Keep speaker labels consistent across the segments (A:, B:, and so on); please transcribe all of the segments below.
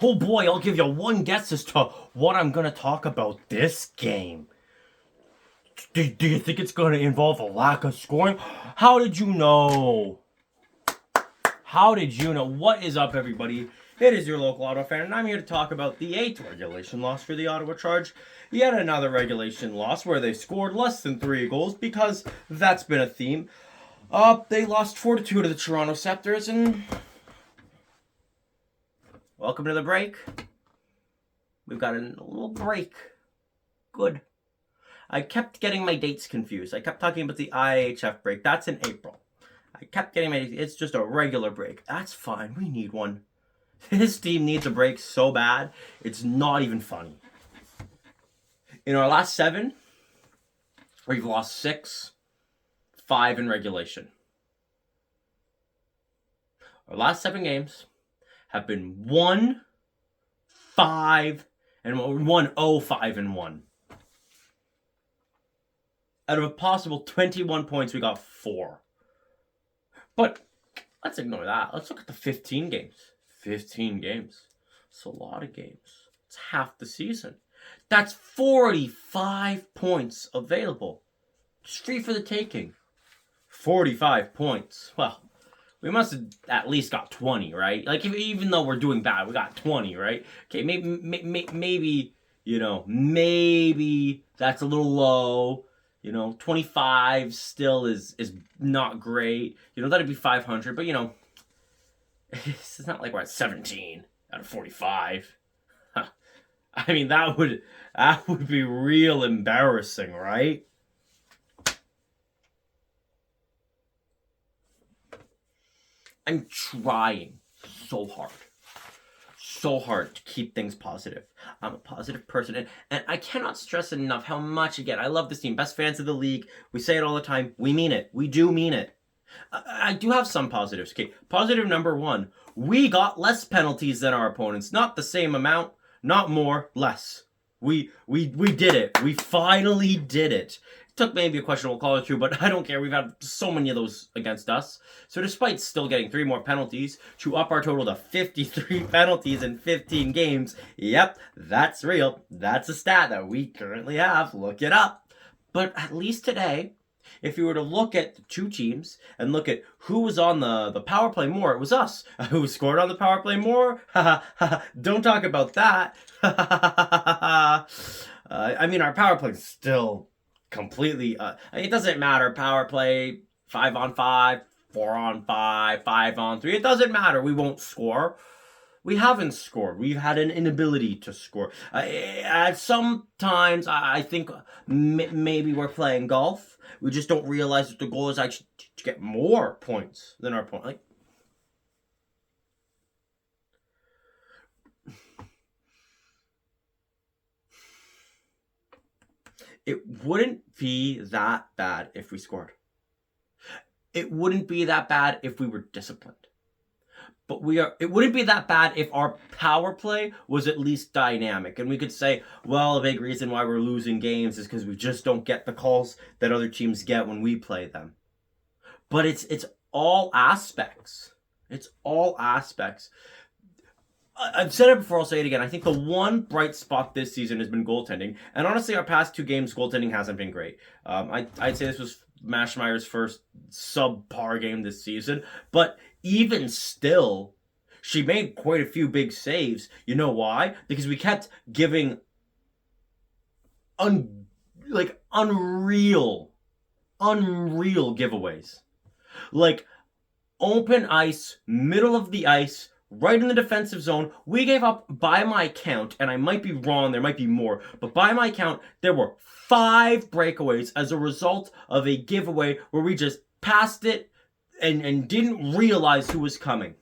A: Oh boy, I'll give you one guess as to what I'm gonna talk about this game. Do you think it's gonna involve a lack of scoring? How did you know? How did you know? What is up, everybody? It is your local Ottawa fan, and I'm here to talk about the 8th regulation loss for the Ottawa Charge. Yet another regulation loss where they scored less than 3 goals, because that's been a theme. They lost 4-2 to the Toronto Scepters, and welcome to the break. We've got a little break. Good. I kept getting my dates confused. I kept talking about the IHF break. That's in April. I kept getting it's just a regular break. That's fine. We need one. This team needs a break so bad, it's not even funny. In our last 7, we've lost 6, 5 in regulation. Our last 7 games have been 1, 5, and 1-0-5-1. Out of a possible 21 points, we got 4. But let's ignore that. Let's look at the 15 games. 15 games. It's a lot of games. It's half the season. That's 45 points available. Just free for the taking. 45 points. Well, we must have at least got 20, right? Like, even though we're doing bad, we got 20, right? Okay, maybe, you know, maybe that's a little low. You know, 25 still is not great. You know, that'd be 500, but, you know, it's not like we're at 17 out of 45. I mean, that would be real embarrassing, right? I'm trying so hard to keep things positive. I'm a positive person, and I cannot stress enough how much, again, I love this team. Best fans of the league. We say it all the time. We mean it. We do mean it. I do have some positives. Okay, positive number 1. We got less penalties than our opponents. Not the same amount, not more, less. We did it. We finally did it. Took maybe a questionable call or 2, but I don't care. We've had so many of those against us. So despite still getting 3 more penalties to up our total to 53 penalties in 15 games, yep, that's real. That's a stat that we currently have. Look it up. But at least today, if you were to look at the 2 teams and look at who was on the power play more, it was us. Who scored on the power play more? Don't talk about that. I mean, our power play is still completely it doesn't matter. Power play 5-on-5, 4-on-5, 5-on-3, it doesn't matter. We won't score. We haven't scored. We've had an inability to score. Sometimes I think maybe we're playing golf. We just don't realize that the goal is actually to get more points than our opponent. Like, it wouldn't be that bad if we scored. It wouldn't be that bad if we were disciplined. But it wouldn't be that bad if our power play was at least dynamic. And we could say, well, a big reason why we're losing games is because we just don't get the calls that other teams get when we play them. But it's all aspects. It's all aspects. I've said it before, I'll say it again. I think the one bright spot this season has been goaltending. And honestly, our past 2 games, goaltending hasn't been great. I'd say this was Mashmeyer's first subpar game this season. But even still, she made quite a few big saves. You know why? Because we kept giving unreal giveaways. Like, open ice, middle of the ice, right in the defensive zone. We gave up, by my count, and I might be wrong, there might be more, but by my count, there were 5 breakaways as a result of a giveaway where we just passed it and didn't realize who was coming.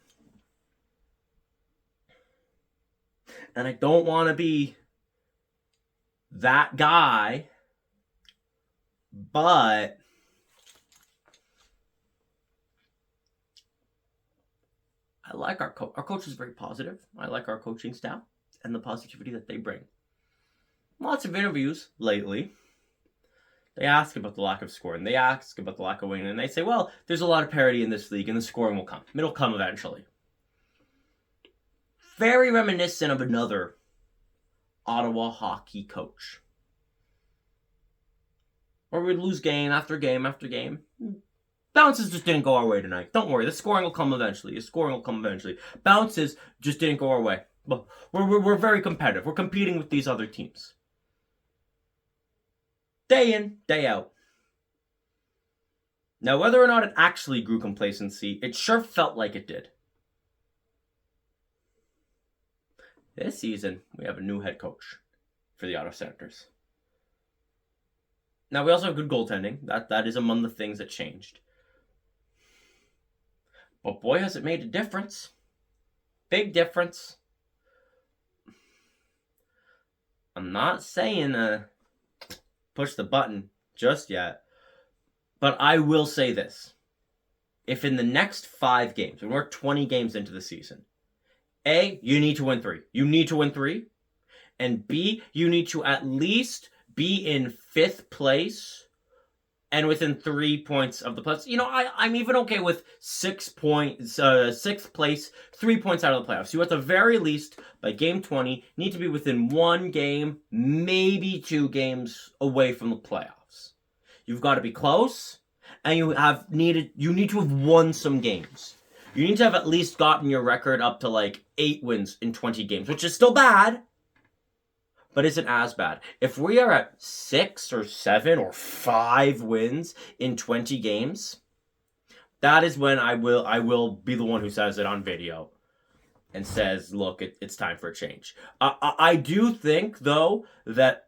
A: And I don't want to be that guy, but I like our coach. Our coach is very positive. I like our coaching staff and the positivity that they bring. Lots of interviews lately. They ask about the lack of scoring. They ask about the lack of winning. And they say, well, there's a lot of parity in this league and the scoring will come. It'll come eventually. very reminiscent of another Ottawa hockey coach. Or we'd lose game after game after game. Bounces just didn't go our way tonight. Don't worry, the scoring will come eventually. Bounces just didn't go our way. But we're very competitive. We're competing with these other teams. Day in, day out. Now, whether or not it actually grew complacency, it sure felt like it did. This season, we have a new head coach for the Ottawa Senators. Now, we also have good goaltending. That is among the things that changed. But boy, has it made a difference. Big difference. I'm not saying push the button just yet. But I will say this. If in the next 5 games, and we're 20 games into the season, A, you need to win 3. You need to win 3. And B, you need to at least be in 5th place and within 3 points of the playoffs. You know, I'm even okay with 6th place, 3 points out of the playoffs. You at the very least, by game 20, need to be within 1 game, maybe 2 games away from the playoffs. You've got to be close, and you need to have won some games. You need to have at least gotten your record up to like 8 wins in 20 games, which is still bad, but isn't as bad. If we are at 6 or 7 or 5 wins in 20 games, that is when I will be the one who says it on video and says, look, it's time for a change. I do think, though, that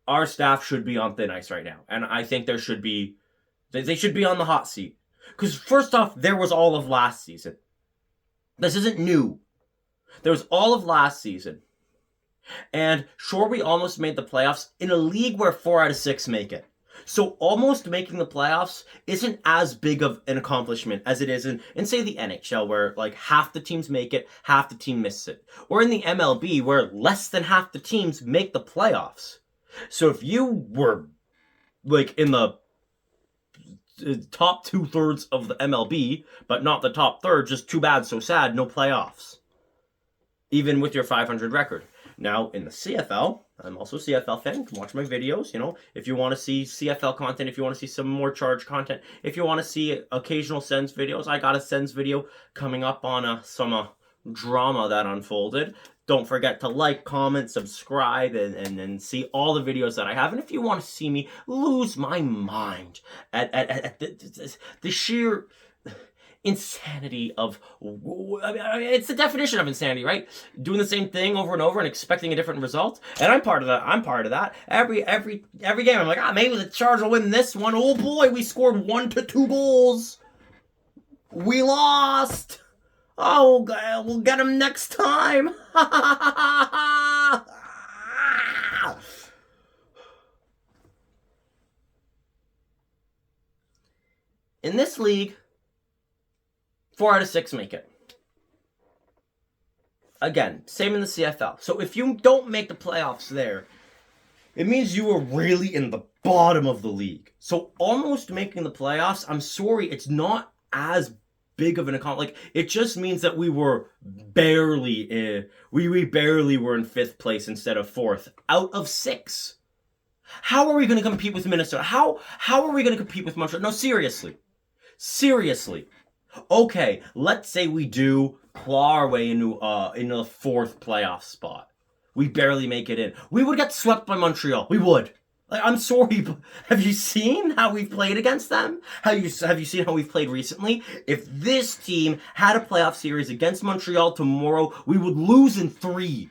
A: our staff should be on thin ice right now. And I think they should be on the hot seat. Because first off, there was all of last season. This isn't new. There was all of last season. And sure, we almost made the playoffs in a league where 4 out of 6 make it. So almost making the playoffs isn't as big of an accomplishment as it is in say, the NHL, where like half the teams make it, half the team misses it. Or in the MLB, where less than half the teams make the playoffs. So if you were like in the top 2/3 of the MLB, but not the top third, just too bad, so sad, no playoffs. Even with your 500 record. Now, in the CFL, I'm also a CFL fan. You can watch my videos, you know. If you want to see CFL content, if you want to see some more charge content, if you want to see occasional Sens videos, I got a Sens video coming up on some drama that unfolded. Don't forget to like, comment, subscribe, and see all the videos that I have. And if you want to see me lose my mind at the sheer insanity of, I mean, it's the definition of insanity, right? Doing the same thing over and over and expecting a different result. And I'm part of that. Every game, I'm like, maybe the Chargers will win this one. Oh boy, we scored 1 to 2 goals. We lost. Oh, we'll get him next time. In this league, 4 out of 6 make it. Again, same in the CFL. So if you don't make the playoffs there, it means you were really in the bottom of the league. So almost making the playoffs, I'm sorry, it's not as big of an accomplishment. Like, it just means that we were barely we barely were in 5th place instead of 4th out of 6. How are we going to compete with Minnesota? How are we going to compete with Montreal? No, seriously. Okay, let's say we do claw our way into the 4th playoff spot. We barely make it in. We would get swept by Montreal. We would. Like, I'm sorry, but have you seen how we've played against them? Have you seen how we've played recently? If this team had a playoff series against Montreal tomorrow, we would lose in 3.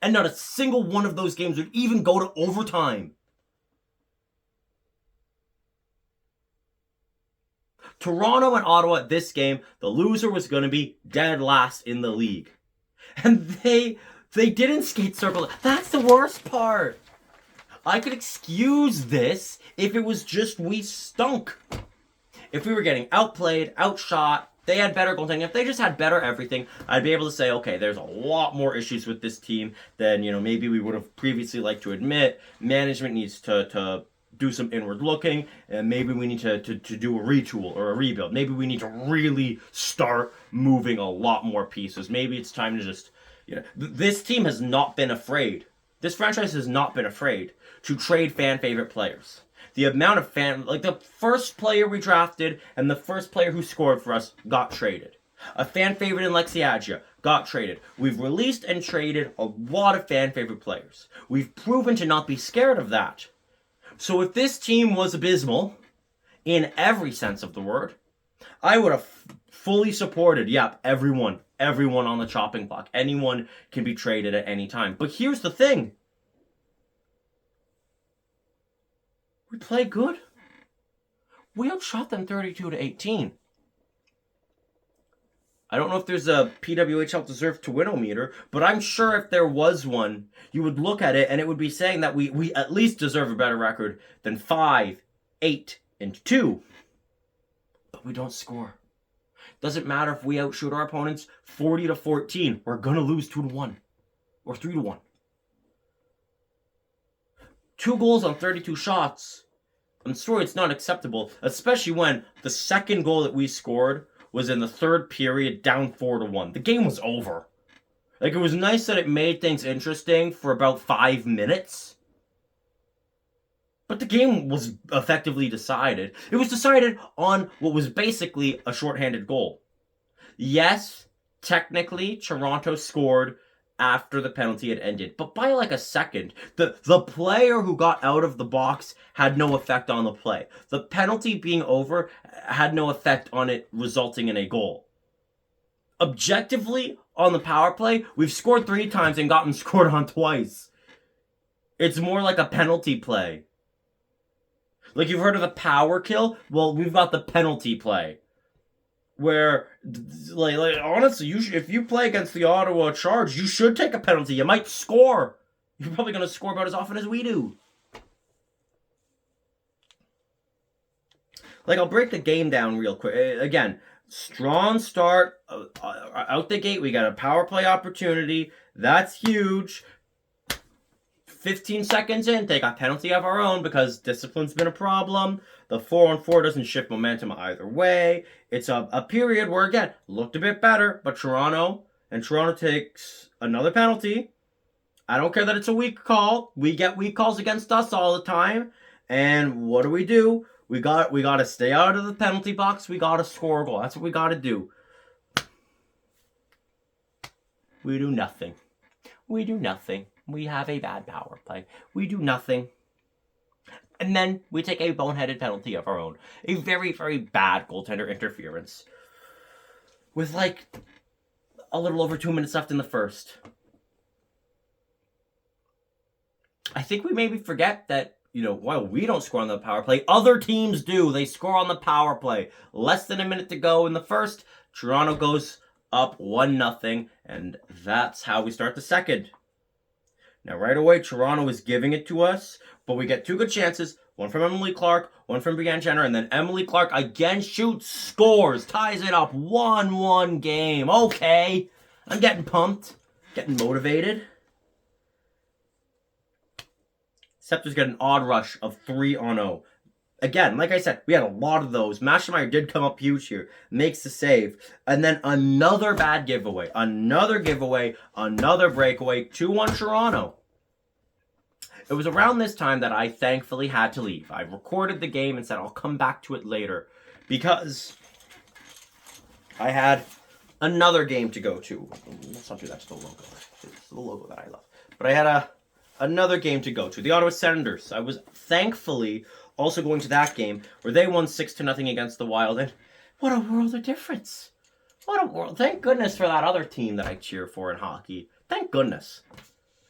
A: And not a single one of those games would even go to overtime. Toronto and Ottawa, this game, the loser was going to be dead last in the league. And they didn't skate circle. That's the worst part. I could excuse this if it was just we stunk. If we were getting outplayed, outshot, they had better goaltending. If they just had better everything, I'd be able to say, okay, there's a lot more issues with this team than, maybe we would have previously liked to admit. Management needs to do some inward looking, and maybe we need to do a retool or a rebuild. Maybe we need to really start moving a lot more pieces. Maybe it's time to just You know, this team has not been afraid. This franchise has not been afraid to trade fan favorite players. The amount of the first player we drafted and the first player who scored for us got traded. A fan favorite in Lexiagia got traded. We've released and traded a lot of fan favorite players. We've proven to not be scared of that. So if this team was abysmal, in every sense of the word, I would have fully supported, everyone on the chopping block. Anyone can be traded at any time. But here's the thing. We play good. We outshot them 32-18. I don't know if there's a PWHL deserve to win-o-meter, but I'm sure if there was one, you would look at it and it would be saying that we at least deserve a better record than 5, 8, and 2. But we don't score. Doesn't matter if we outshoot our opponents 40-14. We're gonna lose 2-1 or 3-1. 2 goals on 32 shots. I'm sorry, it's not acceptable, especially when the second goal that we scored was in the third period, down 4-1. The game was over. Like, it was nice that it made things interesting for about 5 minutes. But the game was effectively decided. It was decided on what was basically a shorthanded goal. Yes, technically, Toronto scored after the penalty had ended, but by like a second. The player who got out of the box had no effect on the play. The penalty being over had no effect on it resulting in a goal. Objectively, on the power play, we've scored 3 times and gotten scored on twice. It's more like a penalty play. Like, you've heard of the power kill? Well, we've got the penalty play. Where, like honestly, if you play against the Ottawa Charge, you should take a penalty. You might score. You're probably going to score about as often as we do. Like, I'll break the game down real quick. Again, strong start. Out the gate, we got a power play opportunity. That's huge. 15 seconds in, take a penalty of our own because discipline's been a problem. The 4-on-4 doesn't shift momentum either way. It's a period where, again, looked a bit better, but Toronto takes another penalty. I don't care that it's a weak call. We get weak calls against us all the time. And what do? We got to stay out of the penalty box. We got to score a goal. That's what we got to do. We do nothing. We have a bad power play. We do nothing. And then we take a boneheaded penalty of our own. A very, very bad goaltender interference. With like a little over 2 minutes left in the first. I think we maybe forget that, while we don't score on the power play, other teams do. They score on the power play. Less than a minute to go in the first. Toronto goes up 1-0. And that's how we start the second. Now, right away, Toronto is giving it to us, but we get 2 good chances. One from Emily Clark, one from Brianne Jenner, and then Emily Clark again shoots, scores, ties it up, 1-1 game. Okay, I'm getting pumped, getting motivated. Scepters get an odd rush of 3-0. Again, like I said, we had a lot of those. Maschmeyer did come up huge here. Makes the save. And then another bad giveaway. Another breakaway. 2-1 Toronto. It was around this time that I thankfully had to leave. I recorded the game and said I'll come back to it later. Because I had another game to go to. Let's not do that to the logo. It's the logo that I love. But I had another game to go to. The Ottawa Senators. I was thankfully also going to that game where they won 6-0 against the Wild, and what a world of difference. What a world. Thank goodness for that other team that I cheer for in hockey. Thank goodness.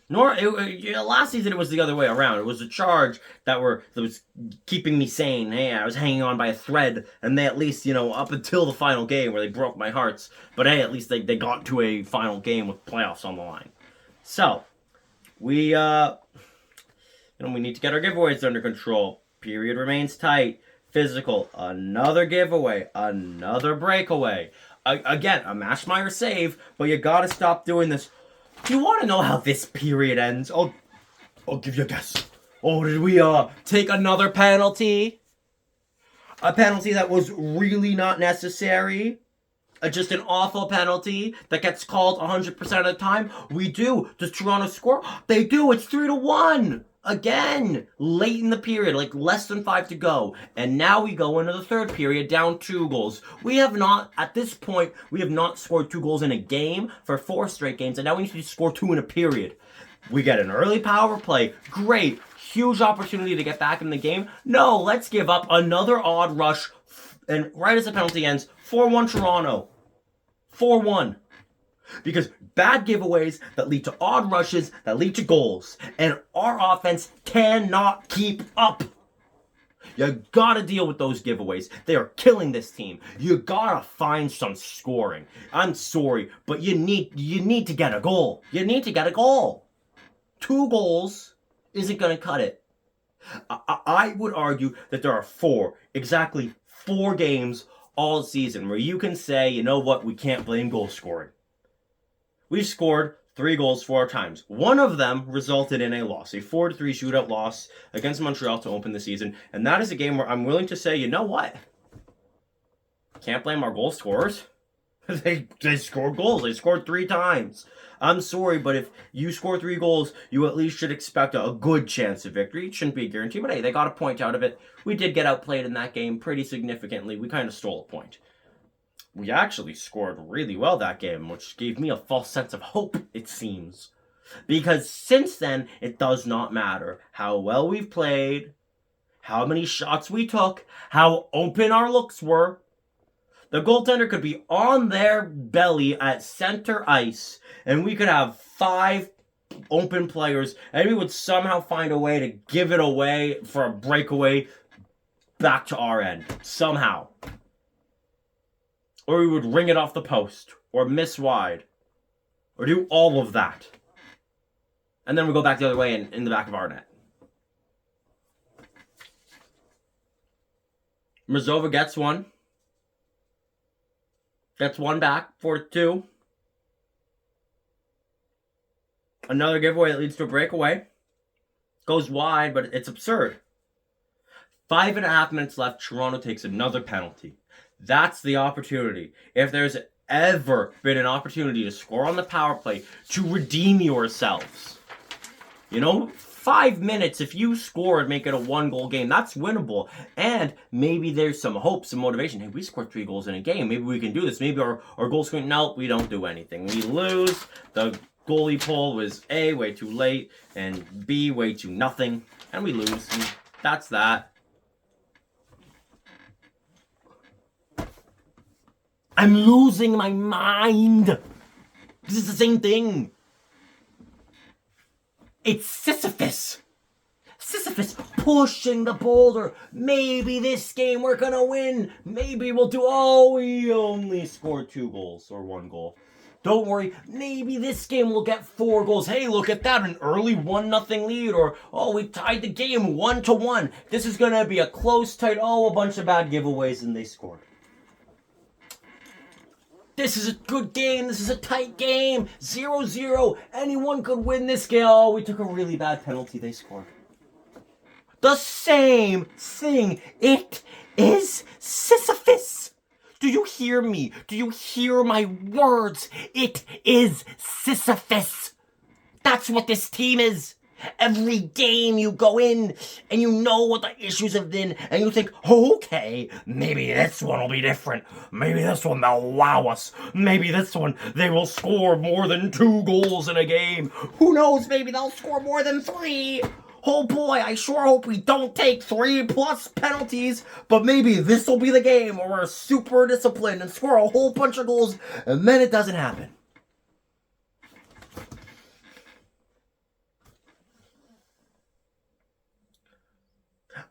A: Last season it was the other way around. It was the Charge that was keeping me sane. Hey, I was hanging on by a thread, and they at least, up until the final game where they broke my hearts. But hey, at least they got to a final game with playoffs on the line. So, we need to get our giveaways under control. Period remains tight. Physical. Another giveaway. Another breakaway. Again, a Maschmeyer save, but you gotta stop doing this. Do you want to know how this period ends? I'll give you a guess. Oh, did we take another penalty? A penalty that was really not necessary. Just an awful penalty that gets called 100% of the time? We do. Does Toronto score? They do. It's 3-1. Again, late in the period, like less than 5 to go. And now we go into the third period, down 2 goals. We have not, at this point, we have not scored 2 goals in a game for 4 straight games. And now we need to score 2 in a period. We get an early power play. Great. Huge opportunity to get back in the game. No, let's give up another odd rush. And right as the penalty ends, 4-1 Toronto. 4-1. Because bad giveaways that lead to odd rushes that lead to goals. And our offense cannot keep up. You gotta deal with those giveaways. They are killing this team. You gotta find some scoring. I'm sorry, but you need to get a goal. You need to get a goal. 2 goals isn't gonna cut it. I would argue that there are exactly 4 games all season where you can say, you know what, we can't blame goal scoring. We've scored 3 goals 4 times. One of them resulted in a loss, a 4-3 shootout loss against Montreal to open the season. And that is a game where I'm willing to say, you know what? Can't blame our goal scorers. They scored goals. They scored 3 times. I'm sorry, but if you score 3 goals, you at least should expect a good chance of victory. It shouldn't be a guarantee, but hey, they got a point out of it. We did get outplayed in that game pretty significantly. We kind of stole a point. We actually scored really well that game, which gave me a false sense of hope, it seems. Because since then, it does not matter how well we've played, how many shots we took, how open our looks were. The goaltender could be on their belly at center ice, and we could have 5 open players, and we would somehow find a way to give it away for a breakaway back to our end. Somehow. Or we would ring it off the post, or miss wide, or do all of that. And then we go back the other way in the back of our net. Mrazova gets one. Gets one back, 4-2. Another giveaway that leads to a breakaway. Goes wide, but it's absurd. 5.5 minutes left, Toronto takes another penalty. That's the opportunity. If there's ever been an opportunity to score on the power play, to redeem yourselves. 5 minutes, if you score and make it a 1-goal game, that's winnable. And maybe there's some hope, some motivation. Hey, we scored 3 goals in a game. Maybe we can do this. Maybe our goal scoring, no, we don't do anything. We lose. The goalie pull was A, way too late, and B, way too nothing. And we lose. And that's that. I'm losing my mind. This is the same thing. It's Sisyphus. Sisyphus pushing the boulder. Maybe this game we're gonna win. Maybe we'll do. Oh, we only scored 2 goals or 1 goal. Don't worry. Maybe this game we'll get 4 goals. Hey, look at that. An early 1-0 lead. Or, we tied the game 1-1. This is gonna be a close, tight, a bunch of bad giveaways, and they scored. This is a good game. This is a tight game. 0-0. Anyone could win this game. Oh, we took a really bad penalty. They scored. The same thing. It is Sisyphus. Do you hear me? Do you hear my words? It is Sisyphus. That's what this team is. Every game you go in and you know what the issues have been and you think, okay, maybe this one will be different. Maybe this one they'll wow us. Maybe this one they will score more than 2 goals in a game. Who knows, maybe they'll score more than 3. Oh boy, I sure hope we don't take 3+ penalties, but maybe this will be the game where we're super disciplined and score a whole bunch of goals and then it doesn't happen.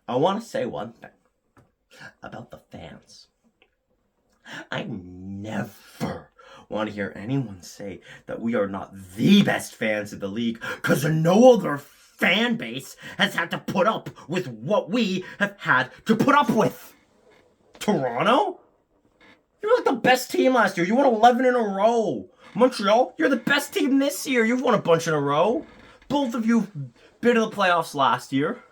A: I want to say one thing about the fans. I never want to hear anyone say that we are not the best fans of the league, because no other fan base has had to put up with what we have had to put up with. Toronto? You're like the best team last year. You won 11 in a row. Montreal, you're the best team this year. You've won a bunch in a row. Both of you been to the playoffs last year.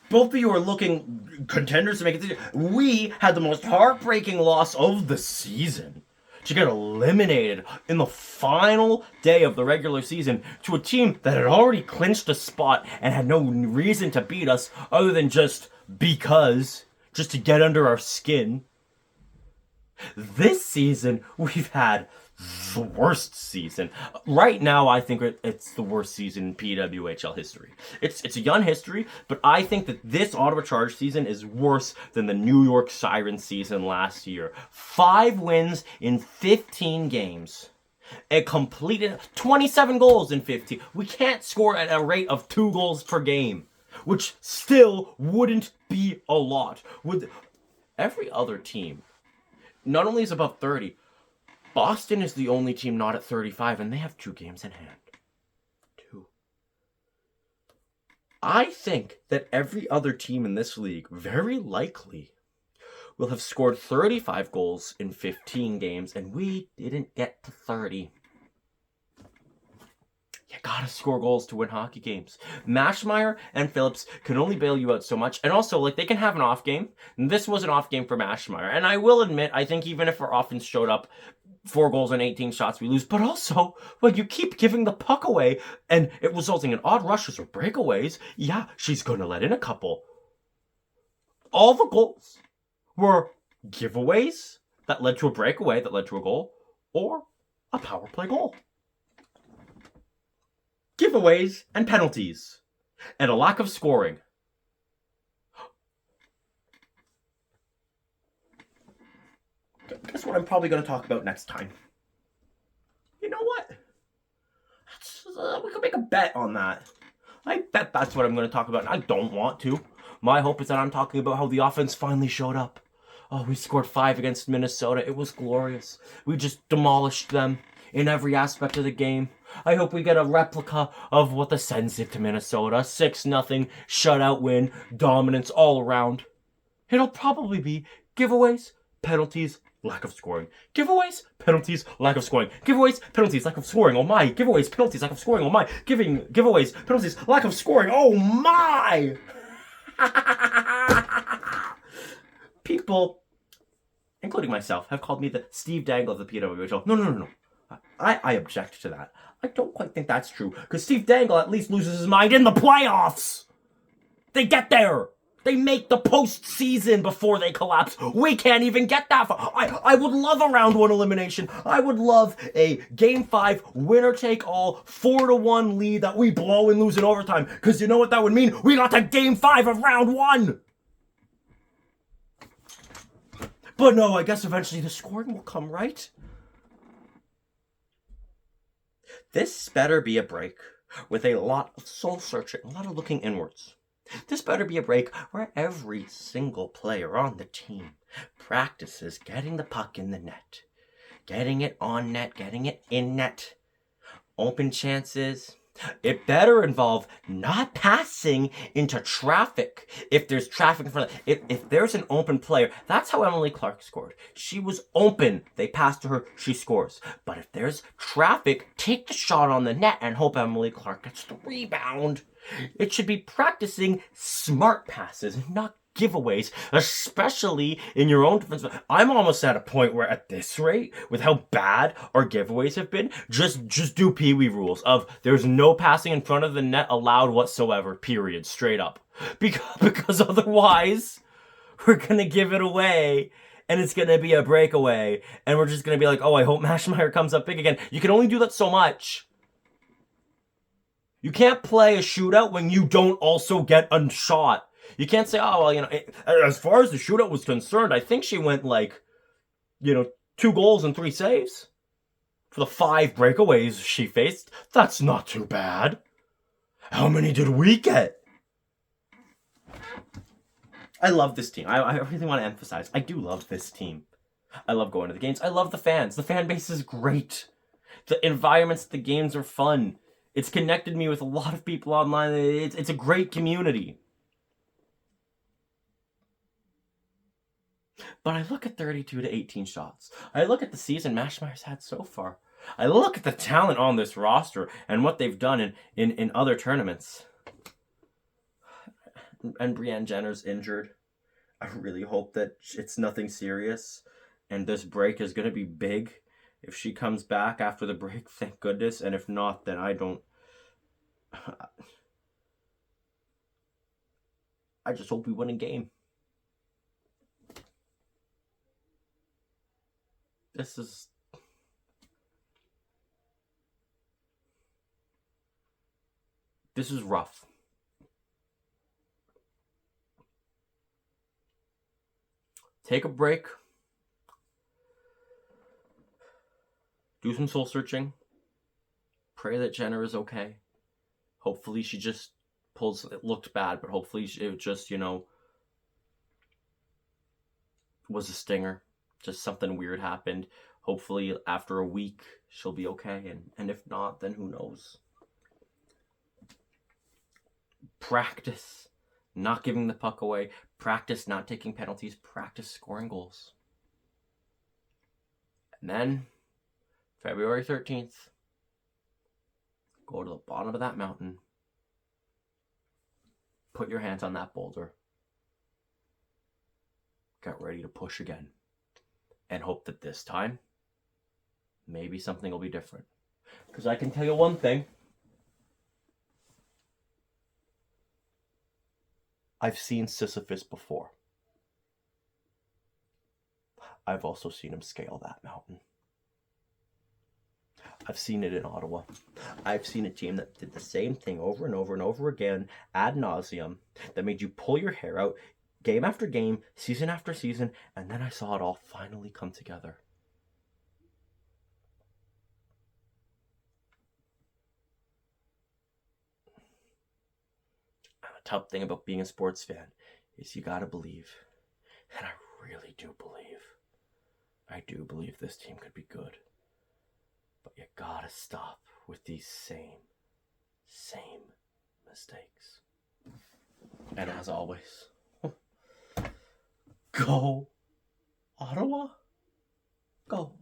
A: Both of you are looking contenders to make it. We had the most heartbreaking loss of the season to get eliminated in the final day of the regular season to a team that had already clinched a spot and had no reason to beat us other than just to get under our skin. This season, we've had the worst season. Right now, I think it's the worst season in PWHL history. It's a young history, but I think that this Ottawa Charge season is worse than the New York Siren season last year. 5 wins in 15 games. It completed 27 goals in 15. We can't score at a rate of 2 goals per game, which still wouldn't be a lot. With every other team, not only is above 30, Boston is the only team not at 35, and they have 2 games in hand. 2. I think that every other team in this league, very likely, will have scored 35 goals in 15 games, and we didn't get to 30. You gotta score goals to win hockey games. Maschmeyer and Phillips can only bail you out so much. And also, they can have an off game. And this was an off game for Maschmeyer. And I will admit, I think even if our offense showed up 4 goals and 18 shots, we lose. But also, you keep giving the puck away, and it resulting in odd rushes or breakaways. Yeah, she's gonna let in a couple. All the goals were giveaways that led to a breakaway that led to a goal, or a power play goal. Giveaways and penalties, and a lack of scoring. Guess what I'm probably going to talk about next time? You know what? We could make a bet on that. I bet that's what I'm going to talk about, and I don't want to. My hope is that I'm talking about how the offense finally showed up. Oh, we scored 5 against Minnesota. It was glorious. We just demolished them in every aspect of the game. I hope we get a replica of what the Sens did to Minnesota. 6-0 shutout win, dominance all around. It'll probably be giveaways, penalties, lack of scoring. Giveaways, penalties, lack of scoring. Giveaways, penalties, lack of scoring. Oh my! Giveaways, penalties, lack of scoring. Oh my! Giveaways, penalties, lack of scoring. Oh my! People, including myself, have called me the Steve Dangle of the PWHL. No. I object to that. I don't quite think that's true, because Steve Dangle at least loses his mind in the playoffs! They get there! They make the postseason before they collapse. We can't even get that far. I would love a round 1 elimination. I would love a game 5 winner-take-all 4-1 lead that we blow and lose in overtime, because you know what that would mean? We got to game 5 of round 1! But no, I guess eventually the scoring will come, right? This better be a break with a lot of soul-searching, a lot of looking inwards. This better be a break where every single player on the team practices getting the puck in the net, getting it on net, getting it in net, open chances. It better involve not passing into traffic. If there's traffic in front of if there's an open player, that's how Emily Clark scored. She was open. They passed to her. She scores. But if there's traffic, take the shot on the net and hope Emily Clark gets the rebound. It should be practicing smart passes, not giveaways, especially in your own defense. I'm almost at a point where at this rate, with how bad our giveaways have been, just do Pee-wee rules of there's no passing in front of the net allowed whatsoever, period, straight up. Because otherwise, we're gonna give it away, and it's gonna be a breakaway, and we're just gonna be like, oh, I hope Maschmeyer comes up big again. You can only do that so much. You can't play a shootout when you don't also get unshot. You can't say, oh, well, as far as the shootout was concerned, I think she went 2 goals and 3 saves. For the 5 breakaways she faced, that's not too bad. How many did we get? I love this team. I really want to emphasize, I do love this team. I love going to the games. I love the fans. The fan base is great. The environments at the games are fun. It's connected me with a lot of people online. It's a great community. But I look at 32 to 18 shots. I look at the season Maschmeyer's had so far. I look at the talent on this roster and what they've done in other tournaments. and Brienne Jenner's injured. I really hope that it's nothing serious, and this break is gonna be big. If she comes back after the break, thank goodness, and if not, then I don't. I just hope we win a game. This is rough. Take a break. Do some soul searching. Pray that Jenner is okay. Hopefully she just pulls, it looked bad, but hopefully it just, was a stinger. Just something weird happened. Hopefully after a week she'll be okay, and if not, then who knows. Practice not giving the puck away. Practice not taking penalties. Practice scoring goals. And then, February 13th, go to the bottom of that mountain. Put your hands on that boulder. Get ready to push again. And hope that this time, maybe something will be different. Because I can tell you one thing. I've seen Sisyphus before. I've also seen him scale that mountain. I've seen it in Ottawa. I've seen a team that did the same thing over and over and over again, ad nauseum, that made you pull your hair out, game after game, season after season, and then I saw it all finally come together. And the tough thing about being a sports fan is you gotta believe. And I really do believe. I do believe this team could be good. But you gotta stop with these same mistakes. And as always, go Ottawa, go.